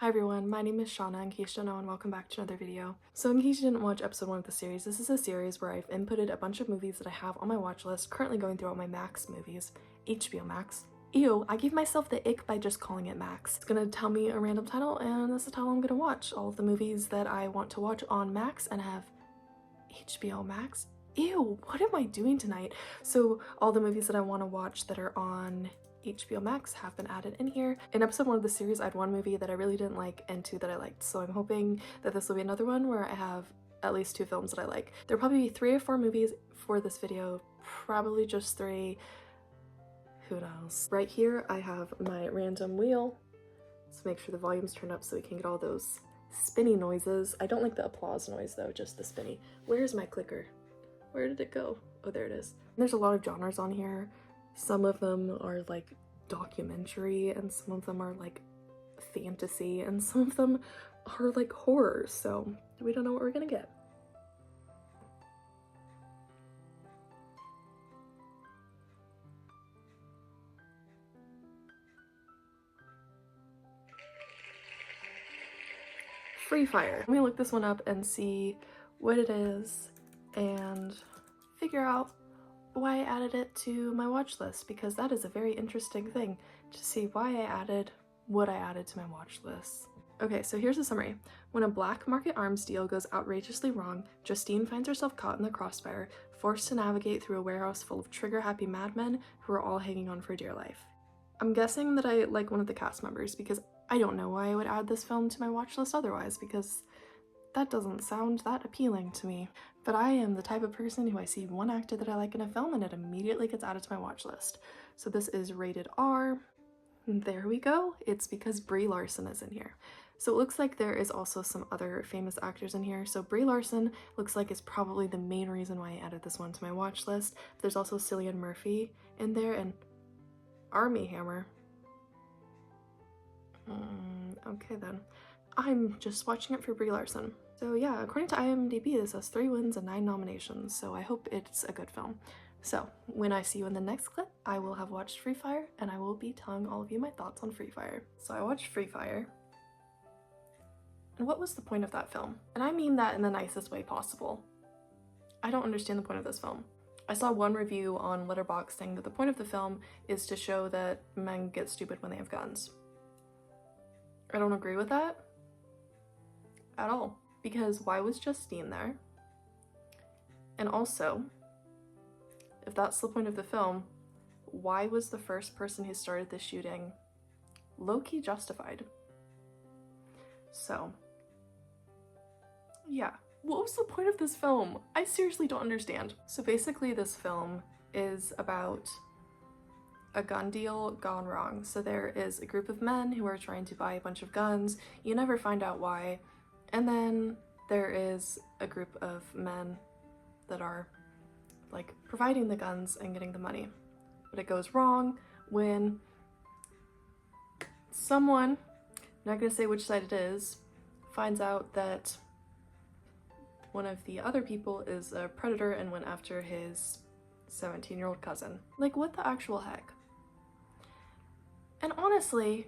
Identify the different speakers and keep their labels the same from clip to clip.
Speaker 1: Hi everyone, my name is Shauna, in case you don't know, and welcome back to another video. So in case you didn't watch episode 1 of the series, this is a series where I've inputted a bunch of movies that I have on my watch list, currently going through all my Max movies. HBO Max. Ew, I gave myself the ick by just calling it Max. It's gonna tell me a random title, and that's the title I'm gonna watch. All of the movies that I want to watch on Max and have HBO Max. Ew, what am I doing tonight? So all the movies that I want to watch that are on HBO Max have been added in here. In episode 1 of the series, I had one movie that I really didn't like and 2 that I liked, so I'm hoping that this will be another one where I have at least 2 films that I like. There'll probably be 3 or 4 movies for this video, probably just 3, who knows. Right here I have my random wheel, so make sure the volume's turned up so we can get all those spinny noises. I don't like the applause noise though, just the spinny. Where's my clicker? Where did it go? Oh, there it is. There's a lot of genres on here. Some of them are like documentary and some of them are like fantasy and some of them are like horror, so we don't know what we're gonna get. Free Fire. Let me look this one up and see what it is and figure out why I added it to my watch list, because that is a very interesting thing to see why I added what I added to my watch list. Okay, so here's a summary. When a black market arms deal goes outrageously wrong, Justine finds herself caught in the crossfire, forced to navigate through a warehouse full of trigger-happy madmen who are all hanging on for dear life. I'm guessing that I like one of the cast members because I don't know why I would add this film to my watch list otherwise, because that doesn't sound that appealing to me. But I am the type of person who I see one actor that I like in a film and it immediately gets added to my watch list. So this is rated R. There we go. It's because Brie Larson is in here. So it looks like there is also some other famous actors in here. So Brie Larson looks like is probably the main reason why I added this one to my watch list. There's also Cillian Murphy in there and Armie Hammer. Okay then. I'm just watching it for Brie Larson. So yeah, according to IMDb, this has 3 wins and 9 nominations, so I hope it's a good film. So when I see you in the next clip, I will have watched Free Fire and I will be telling all of you my thoughts on Free Fire. So I watched Free Fire. And what was the point of that film? And I mean that in the nicest way possible. I don't understand the point of this film. I saw one review on Letterboxd saying that the point of the film is to show that men get stupid when they have guns. I don't agree with that at all, because why was Justine there? And also, if that's the point of the film, why was the first person who started the shooting low-key justified? So yeah, what was the point of this film? I seriously don't understand. So basically this film is about a gun deal gone wrong. So there is a group of men who are trying to buy a bunch of guns. You never find out why. And then there is a group of men that are like providing the guns and getting the money. But it goes wrong when someone, I'm not gonna say which side it is, finds out that one of the other people is a predator and went after his 17-year-old cousin. Like, what the actual heck? And honestly,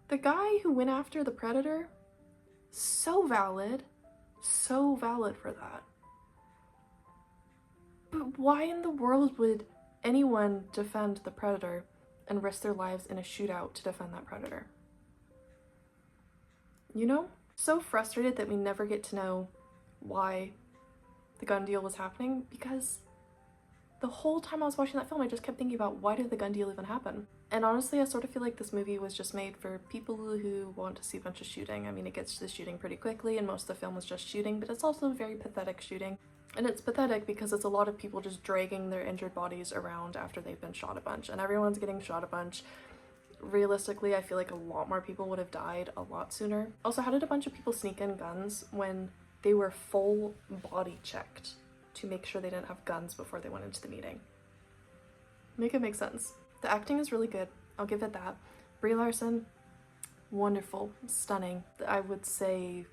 Speaker 1: the guy who went after the predator, so valid for that. But why in the world would anyone defend the predator and risk their lives in a shootout to defend that predator? You know? So frustrated that we never get to know why the gun deal was happening, because the whole time I was watching that film I just kept thinking about, why did the gun deal even happen? And honestly, I sort of feel like this movie was just made for people who want to see a bunch of shooting. I mean, it gets to the shooting pretty quickly and most of the film is just shooting, but it's also very pathetic shooting. And it's pathetic because it's a lot of people just dragging their injured bodies around after they've been shot a bunch, and everyone's getting shot a bunch. Realistically, I feel like a lot more people would have died a lot sooner. Also, how did a bunch of people sneak in guns when they were full body checked to make sure they didn't have guns before they went into the meeting? Make it make sense. The acting is really good, I'll give it that. Brie Larson, wonderful, stunning. I would say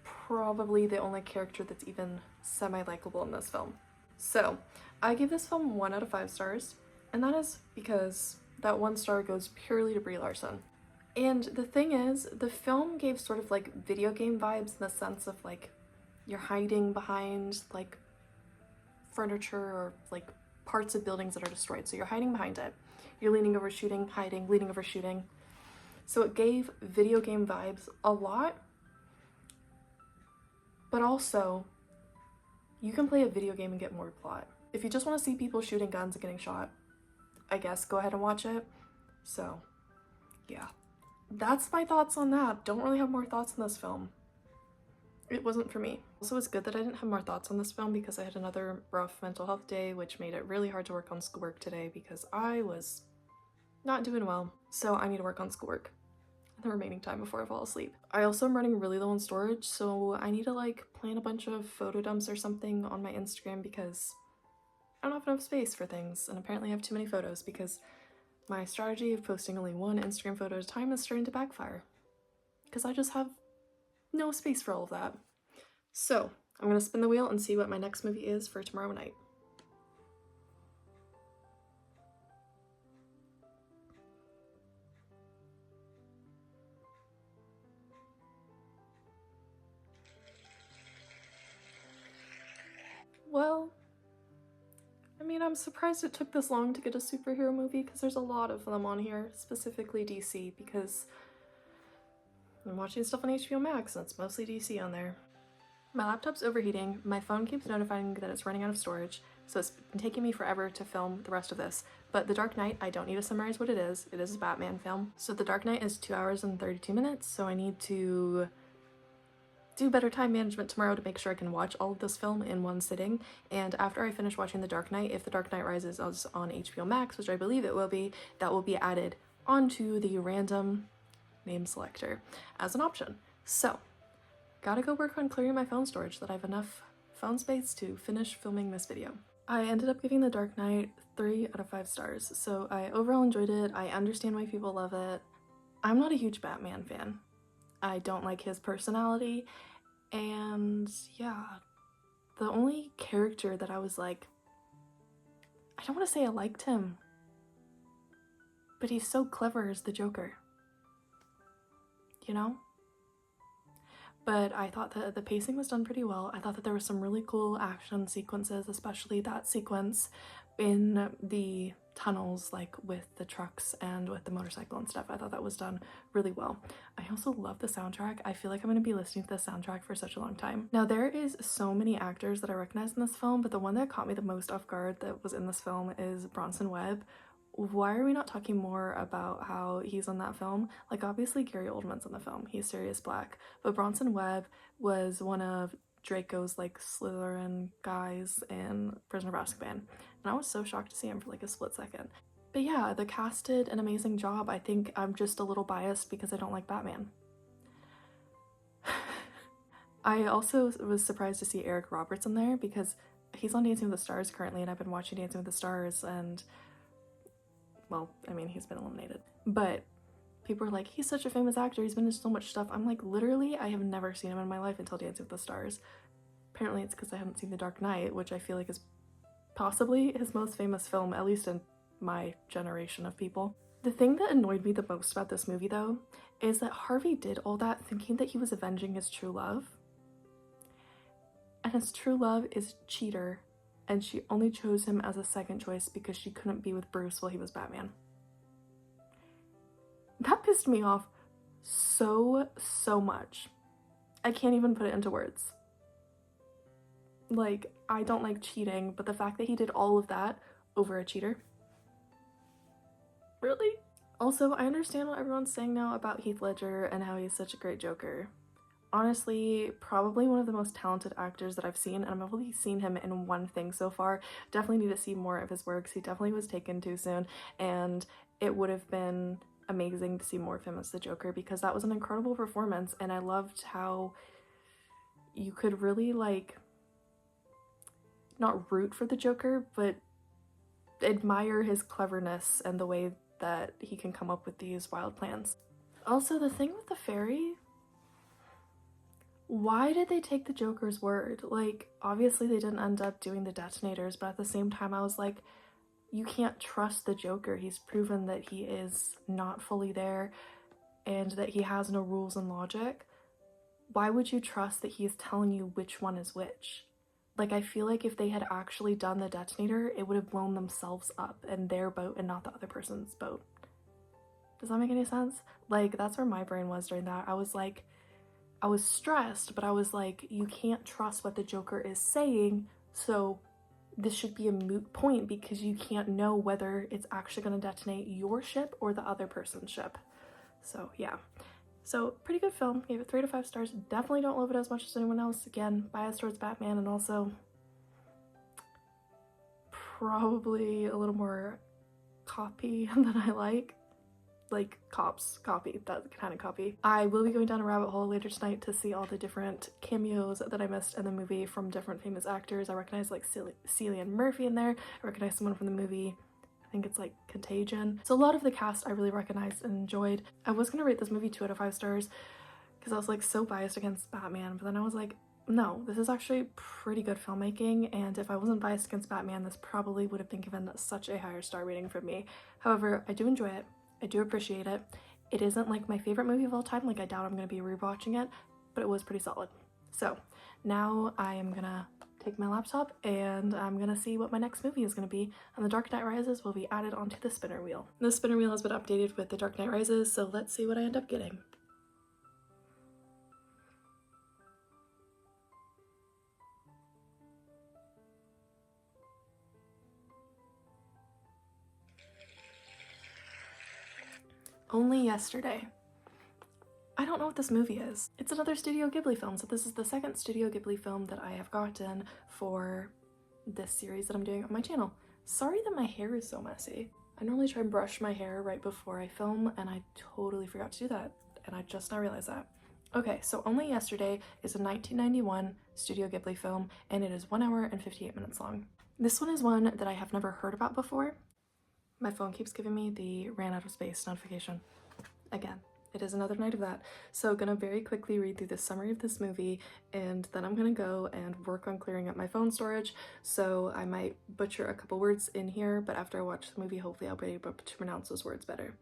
Speaker 1: probably the only character that's even semi-likable in this film. So I give this film 1 out of 5 stars, and that is because that 1 star goes purely to Brie Larson. And the thing is, the film gave sort of like video game vibes in the sense of like you're hiding behind like furniture or like parts of buildings that are destroyed. So you're hiding behind it. You're leaning over shooting, hiding, leaning over shooting. So it gave video game vibes a lot, but also you can play a video game and get more plot. If you just want to see people shooting guns and getting shot, I guess go ahead and watch it. So yeah, that's my thoughts on that. Don't really have more thoughts on this film. It wasn't for me. Also, it's good that I didn't have more thoughts on this film because I had another rough mental health day, which made it really hard to work on schoolwork today because I was not doing well. So I need to work on schoolwork the remaining time before I fall asleep. I also am running really low on storage, so I need to like plan a bunch of photo dumps or something on my Instagram because I don't have enough space for things, and apparently I have too many photos because my strategy of posting only one Instagram photo at a time is starting to backfire because I just have no space for all of that. So I'm gonna spin the wheel and see what my next movie is for tomorrow night. Well, I mean, I'm surprised it took this long to get a superhero movie because there's a lot of them on here, specifically DC, because I'm watching stuff on HBO Max and it's mostly DC on there. My laptop's overheating, my phone keeps notifying that it's running out of storage, so it's been taking me forever to film the rest of this. But The Dark Knight, I don't need to summarize what it is a Batman film. So The Dark Knight is 2 hours and 32 minutes, so I need to do better time management tomorrow to make sure I can watch all of this film in one sitting. And after I finish watching The Dark Knight, if The Dark Knight Rises is on HBO Max, which I believe it will be, that will be added onto the random name selector as an option. So, gotta go work on clearing my phone storage so that I have enough phone space to finish filming this video. I ended up giving The Dark Knight 3 out of 5 stars, so I overall enjoyed it. I understand why people love it. I'm not a huge Batman fan. I don't like his personality, and yeah, the only character that I was like, I don't want to say I liked him, but he's so clever as the Joker, you know? But I thought that the pacing was done pretty well. I thought that there were some really cool action sequences, especially that sequence in the tunnels, like with the trucks and with the motorcycle and stuff. I thought that was done really well. I also love the soundtrack. I feel like I'm going to be listening to the soundtrack for such a long time. Now, there is so many actors that I recognize in this film, but the one that caught me the most off guard that was in this film is Bronson Webb. Why are we not talking more about how he's in that film? Like, obviously Gary Oldman's in the film, he's Sirius Black, but Bronson Webb was one of Draco's like Slytherin guys in Prisoner of Azkaban, and I was so shocked to see him for like a split second. But yeah, the cast did an amazing job. I think I'm just a little biased because I don't like Batman. I also was surprised to see Eric Roberts in there because he's on Dancing with the Stars currently, and I've been watching Dancing with the Stars, and well, I mean, he's been eliminated, but people are like, he's such a famous actor, he's been in so much stuff. I'm like, literally, I have never seen him in my life until Dancing with the Stars. Apparently it's because I haven't seen The Dark Knight, which I feel like is possibly his most famous film, at least in my generation of people. The thing that annoyed me the most about this movie, though, is that Harvey did all that thinking that he was avenging his true love. And his true love is Cheater, and she only chose him as a second choice because she couldn't be with Bruce while he was Batman. That pissed me off so much. I can't even put it into words. Like, I don't like cheating, but the fact that he did all of that over a cheater? Really? Also, I understand what everyone's saying now about Heath Ledger and how he's such a great Joker. Honestly, probably one of the most talented actors that I've seen, and I've only seen him in one thing so far. Definitely need to see more of his works. He definitely was taken too soon, and it would have been amazing to see more of him as the Joker because that was an incredible performance, and I loved how you could really, like, not root for the Joker, but admire his cleverness and the way that he can come up with these wild plans. Also, the thing with the fairy, why did they take the Joker's word? Like, obviously they didn't end up doing the detonators, but at the same time I was like, you can't trust the Joker. He's proven that he is not fully there. and that he has no rules and logic, why would you trust that he is telling you which one is which? Like, I feel like if they had actually done the detonator, it would have blown themselves up and their boat and not the other person's boat. Does that make any sense? Like, that's where my brain was during that. I was like, I was stressed, but I was like, you can't trust what the Joker is saying, so this should be a moot point because you can't know whether it's actually going to detonate your ship or the other person's ship. So yeah. So pretty good film. Gave it 3 to 5 stars. Definitely don't love it as much as anyone else. Again, biased towards Batman, and also probably a little more copy than I like cops copy, that kind of copy. I will be going down a rabbit hole later tonight to see all the different cameos that I missed in the movie from different famous actors. I recognize like Cillian Murphy in there. I recognize someone from the movie, I think it's like Contagion. So a lot of the cast I really recognized and enjoyed. I was gonna rate this movie 2 out of 5 stars because I was like so biased against Batman, but then I was like, no, this is actually pretty good filmmaking, and if I wasn't biased against Batman, this probably would have been given such a higher star rating from me. However, I do enjoy it. I do appreciate it. It isn't like my favorite movie of all time, like I doubt I'm gonna be rewatching it, but it was pretty solid. So now I am gonna take my laptop and I'm gonna see what my next movie is gonna be, and The Dark Knight Rises will be added onto the spinner wheel. The spinner wheel has been updated with The Dark Knight Rises, so let's see what I end up getting. Only Yesterday. I don't know what this movie is. It's another Studio Ghibli film, so this is the second Studio Ghibli film that I have gotten for this series that I'm doing on my channel. Sorry that my hair is so messy. I normally try and brush my hair right before I film, and I totally forgot to do that, and I just now realized that. Okay, so Only Yesterday is a 1991 Studio Ghibli film, and it is 1 hour and 58 minutes long. This one is one that I have never heard about before. My phone keeps giving me the ran out of space notification. Again, it is another night of that. So gonna very quickly read through the summary of this movie, and then I'm gonna go and work on clearing up my phone storage. So I might butcher a couple words in here, but after I watch the movie, hopefully I'll be able to pronounce those words better.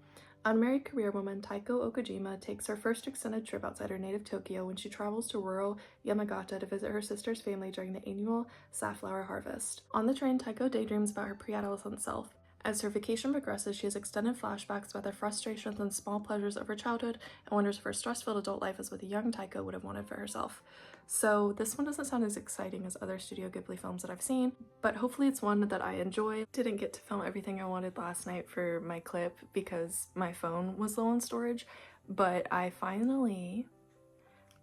Speaker 1: Unmarried career woman Taiko Okajima takes her first extended trip outside her native Tokyo when she travels to rural Yamagata to visit her sister's family during the annual safflower harvest. On the train, Taiko daydreams about her pre-adolescent self. As her vacation progresses, she has extended flashbacks about the frustrations and small pleasures of her childhood and wonders if her stress-filled adult life is what the young Taiko would have wanted for herself. So this one doesn't sound as exciting as other Studio Ghibli films that I've seen, but hopefully it's one that I enjoy. Didn't get to film everything I wanted last night for my clip because my phone was low on storage, but I finally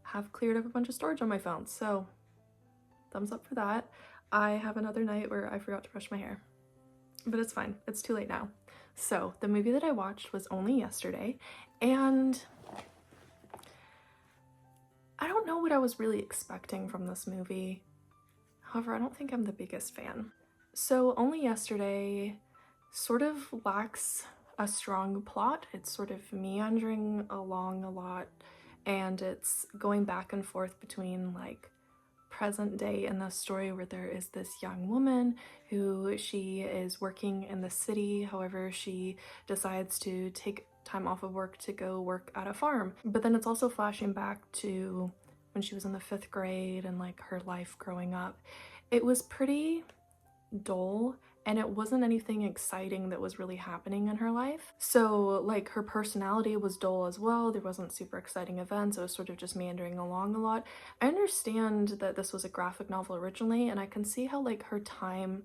Speaker 1: have cleared up a bunch of storage on my phone, so thumbs up for that. I have another night where I forgot to brush my hair. But it's fine, it's too late now. So the movie that I watched was Only Yesterday, and I don't know what I was really expecting from this movie. However, I don't think I'm the biggest fan. So Only Yesterday sort of lacks a strong plot. It's sort of meandering along a lot, and it's going back and forth between like present day in the story where there is this young woman who she is working in the city. However, she decides to take time off of work to go work at a farm. But then it's also flashing back to when she was in the 5th grade and like her life growing up. It was pretty dull, and it wasn't anything exciting that was really happening in her life. So like her personality was dull as well. There wasn't super exciting events. It was sort of just meandering along a lot. I understand that this was a graphic novel originally, and I can see how like her time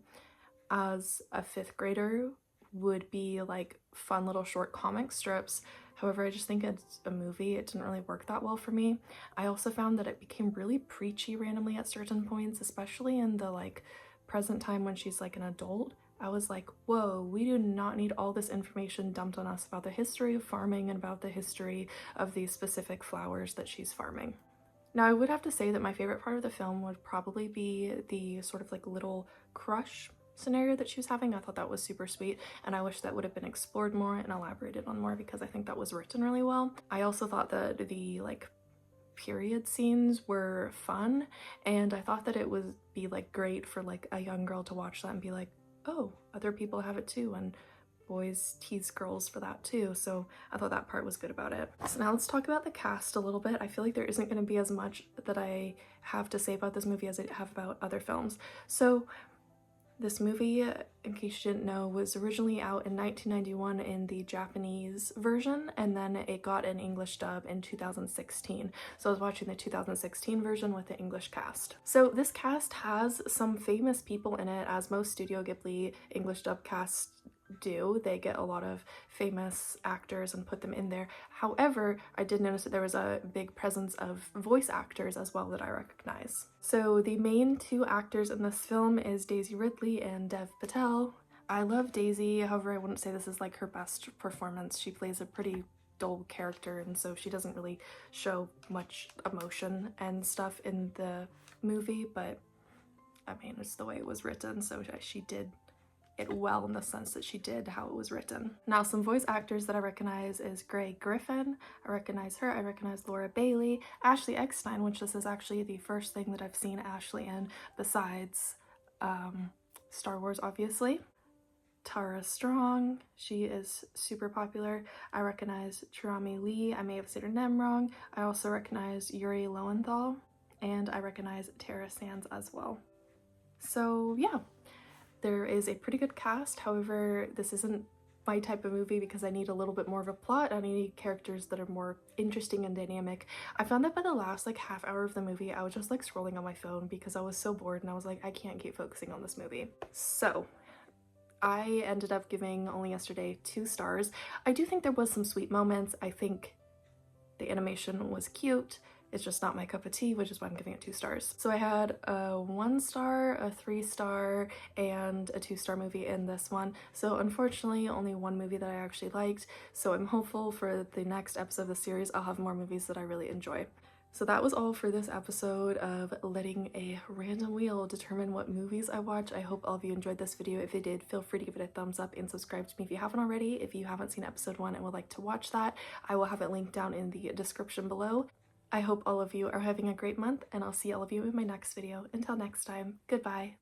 Speaker 1: as a 5th grader would be like fun little short comic strips. However, I just think it's a movie. It didn't really work that well for me. I also found that it became really preachy randomly at certain points, especially in the like present time when she's like an adult. I was like, whoa, we do not need all this information dumped on us about the history of farming and about the history of these specific flowers that she's farming. Now, I would have to say that my favorite part of the film would probably be the sort of like little crush scenario that she was having. I thought that was super sweet, and I wish that would have been explored more and elaborated on more because I think that was written really well. I also thought that the like period scenes were fun, and I thought that it would be like great for like a young girl to watch that and be like, oh, other people have it too, and boys tease girls for that too, so I thought that part was good about it. So now let's talk about the cast a little bit. I feel like there isn't going to be as much that I have to say about this movie as I have about other films. So this movie, in case you didn't know, was originally out in 1991 in the Japanese version, and then it got an English dub in 2016. So I was watching the 2016 version with the English cast. So this cast has some famous people in it, as most Studio Ghibli English dub casts do. They get a lot of famous actors and put them in there. However, I did notice that there was a big presence of voice actors as well that I recognize. So the main two actors in this film is Daisy Ridley and Dev Patel. I love Daisy, however I wouldn't say this is like her best performance. She plays a pretty dull character, and so she doesn't really show much emotion and stuff in the movie, but I mean, it's the way it was written, so she did it well in the sense that she did how it was written. Now, some voice actors that I recognize is Grey Griffin. I recognize her. I recognize Laura Bailey, Ashley Eckstein, which this is actually the first thing that I've seen Ashley in besides Star Wars, obviously. Tara Strong, she is super popular. I recognize Cherami Lee. I may have said her name wrong. I also recognize Yuri Lowenthal, and I recognize Tara Sands as well. So yeah, there is a pretty good cast. However, this isn't my type of movie because I need a little bit more of a plot. I need characters that are more interesting and dynamic. I found that by the last like half hour of the movie, I was just like scrolling on my phone because I was so bored and I was like, I can't keep focusing on this movie. So I ended up giving only yesterday 2 stars. I do think there was some sweet moments. I think the animation was cute. It's just not my cup of tea, which is why I'm giving it 2 stars. So I had a 1 star, a 3 star, and a 2 star movie in this one. So unfortunately, only one movie that I actually liked. So I'm hopeful for the next episode of the series, I'll have more movies that I really enjoy. So that was all for this episode of letting a random wheel determine what movies I watch. I hope all of you enjoyed this video. If you did, feel free to give it a thumbs up and subscribe to me if you haven't already. If you haven't seen episode 1 and would like to watch that, I will have it linked down in the description below. I hope all of you are having a great month, and I'll see all of you in my next video. Until next time, goodbye.